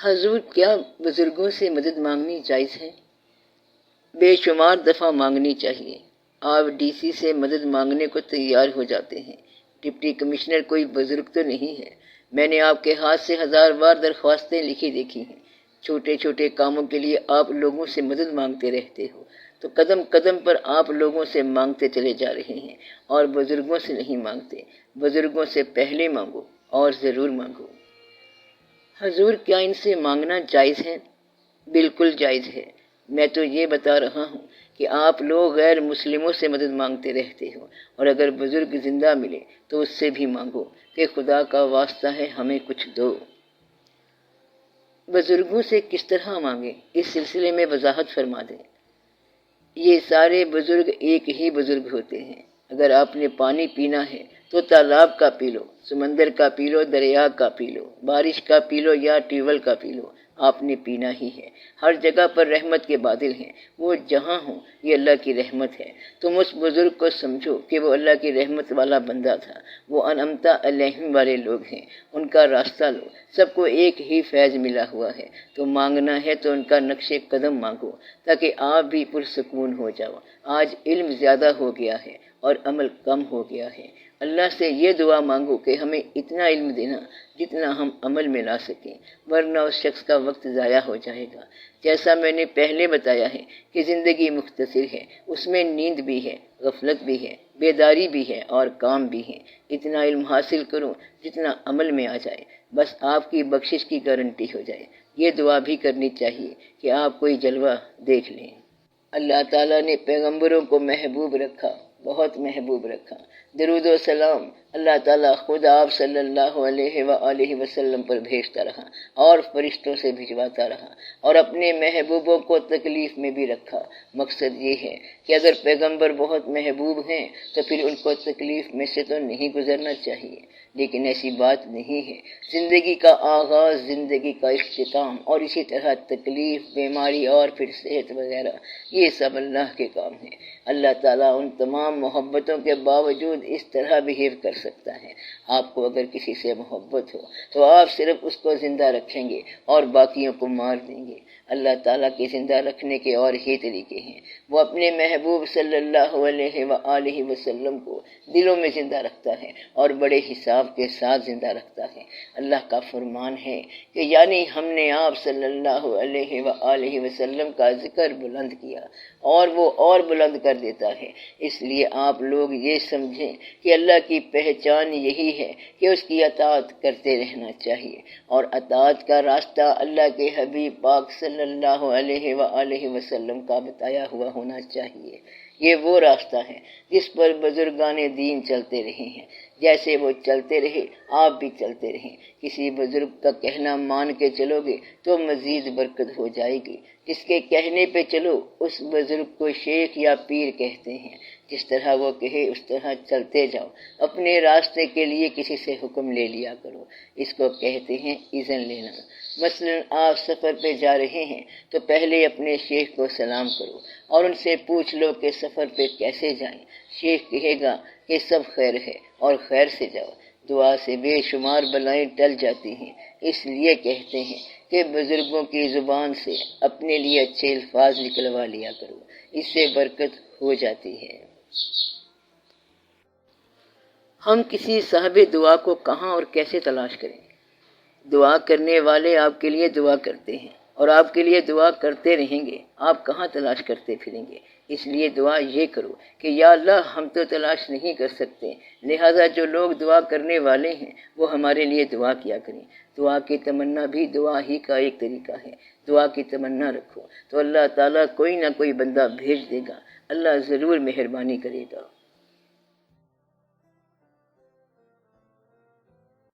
حضور، کیا بزرگوں سے مدد مانگنی جائز ہے؟ بے شمار دفعہ مانگنی چاہیے۔ آپ ڈی سی سے مدد مانگنے کو تیار ہو جاتے ہیں، ڈپٹی کمشنر کوئی بزرگ تو نہیں ہے۔ میں نے آپ کے ہاتھ سے 1000 بار درخواستیں لکھی دیکھی ہیں۔ چھوٹے چھوٹے کاموں کے لیے آپ لوگوں سے مدد مانگتے رہتے ہو، تو قدم قدم پر آپ لوگوں سے مانگتے چلے جا رہے ہیں اور بزرگوں سے نہیں مانگتے۔ بزرگوں سے پہلے مانگو اور ضرور مانگو۔ حضور، کیا ان سے مانگنا جائز ہے؟ بالکل جائز ہے۔ میں تو یہ بتا رہا ہوں کہ آپ لوگ غیر مسلموں سے مدد مانگتے رہتے ہو، اور اگر بزرگ زندہ ملے تو اس سے بھی مانگو کہ خدا کا واسطہ ہے ہمیں کچھ دو۔ بزرگوں سے کس طرح مانگیں، اس سلسلے میں وضاحت فرما دیں۔ یہ سارے بزرگ ایک ہی بزرگ ہوتے ہیں۔ اگر آپ نے پانی پینا ہے تو تالاب کا پی لو، سمندر کا پی لو، دریا کا پی لو، بارش کا پی لو یا ٹیوب ویل کا پی لو، آپ نے پینا ہی ہے۔ ہر جگہ پر رحمت کے بادل ہیں، وہ جہاں ہوں یہ اللہ کی رحمت ہے۔ تم اس بزرگ کو سمجھو کہ وہ اللہ کی رحمت والا بندہ تھا، وہ انعمتا علیہم والے لوگ ہیں، ان کا راستہ لو۔ سب کو ایک ہی فیض ملا ہوا ہے، تو مانگنا ہے تو ان کا نقش قدم مانگو تاکہ آپ بھی پرسکون ہو جاؤ۔ آج علم زیادہ ہو گیا ہے اور عمل کم ہو گیا ہے۔ اللہ سے یہ دعا مانگو کہ ہمیں اتنا علم دینا جتنا ہم عمل میں لا سکیں، ورنہ اس شخص کا وقت ضائع ہو جائے گا۔ جیسا میں نے پہلے بتایا ہے کہ زندگی مختصر ہے، اس میں نیند بھی ہے، غفلت بھی ہے، بیداری بھی ہے اور کام بھی ہے۔ اتنا علم حاصل کرو جتنا عمل میں آ جائے، بس آپ کی بخشش کی گارنٹی ہو جائے۔ یہ دعا بھی کرنی چاہیے کہ آپ کوئی جلوہ دیکھ لیں۔ اللہ تعالیٰ نے پیغمبروں کو محبوب رکھا، بہت محبوب رکھا۔ درود و سلام اللہ تعالیٰ خود آپ صلی اللہ علیہ وآلہ وسلم پر بھیجتا رہا اور فرشتوں سے بھجواتا رہا، اور اپنے محبوبوں کو تکلیف میں بھی رکھا۔ مقصد یہ ہے کہ اگر پیغمبر بہت محبوب ہیں تو پھر ان کو تکلیف میں سے تو نہیں گزرنا چاہیے، لیکن ایسی بات نہیں ہے۔ زندگی کا آغاز، زندگی کا اختتام، اور اسی طرح تکلیف، بیماری اور پھر صحت وغیرہ، یہ سب اللہ کے کام ہیں۔ اللہ تعالیٰ ان تمام محبتوں کے باوجود اس طرح بہیو کر سکتا ہے۔ آپ کو اگر کسی سے محبت ہو تو آپ صرف اس کو زندہ رکھیں گے اور باقیوں کو مار دیں گے۔ اللہ تعالیٰ کے زندہ رکھنے کے اور ہی طریقے ہیں۔ وہ اپنے محبوب صلی اللہ علیہ وآلہ وسلم کو دلوں میں زندہ رکھتا ہے اور بڑے حساب کے ساتھ زندہ رکھتا ہے۔ اللہ کا فرمان ہے کہ یعنی ہم نے آپ صلی اللہ علیہ وآلہ وسلم کا ذکر بلند کیا اور وہ اور بلند کر دیتا ہے۔ اس لیے آپ لوگ یہ سمجھیں کہ اللہ کی پہچان یہی ہے کہ اس کی اطاعت کرتے رہنا چاہیے، اور اطاعت کا راستہ اللہ کے حبیب پاک صلی اللہ علیہ وآلہ وسلم کا بتایا ہوا ہونا چاہیے۔ یہ وہ راستہ ہے جس پر بزرگان دین چلتے رہے ہیں۔ جیسے وہ چلتے رہے آپ بھی چلتے رہیں۔ کسی بزرگ کا کہنا مان کے چلو گے تو مزید برکت ہو جائے گی۔ جس کے کہنے پہ چلو اس بزرگ کو شیخ یا پیر کہتے ہیں۔ جس طرح وہ کہے اس طرح چلتے جاؤ۔ اپنے راستے کے لیے کسی سے حکم لے لیا کرو، اس کو کہتے ہیں اذن لینا۔ مثلا آپ سفر پہ جا رہے ہیں تو پہلے اپنے شیخ کو سلام کرو اور ان سے پوچھ لو کہ سفر پہ کیسے جائیں۔ شیخ کہے گا کہ سب خیر ہے اور خیر سے جاؤ۔ دعا سے بے شمار بلائیں ٹل جاتی ہیں۔ اس لیے کہتے ہیں کہ بزرگوں کی زبان سے اپنے لیے اچھے الفاظ نکلوا لیا کرو، اس سے برکت ہو جاتی ہے۔ ہم کسی صاحب دعا کو کہاں اور کیسے تلاش کریں؟ دعا کرنے والے آپ کے لیے دعا کرتے ہیں اور آپ کے لیے دعا کرتے رہیں گے۔ آپ کہاں تلاش کرتے پھریں گے؟ اس لیے دعا یہ کرو کہ یا اللہ ہم تو تلاش نہیں کر سکتے، لہٰذا جو لوگ دعا کرنے والے ہیں وہ ہمارے لیے دعا کیا کریں۔ دعا کی تمنا بھی دعا ہی کا ایک طریقہ ہے۔ دعا کی تمنا رکھو تو اللہ تعالیٰ کوئی نہ کوئی بندہ بھیج دے گا۔ اللہ ضرور مہربانی کرے گا۔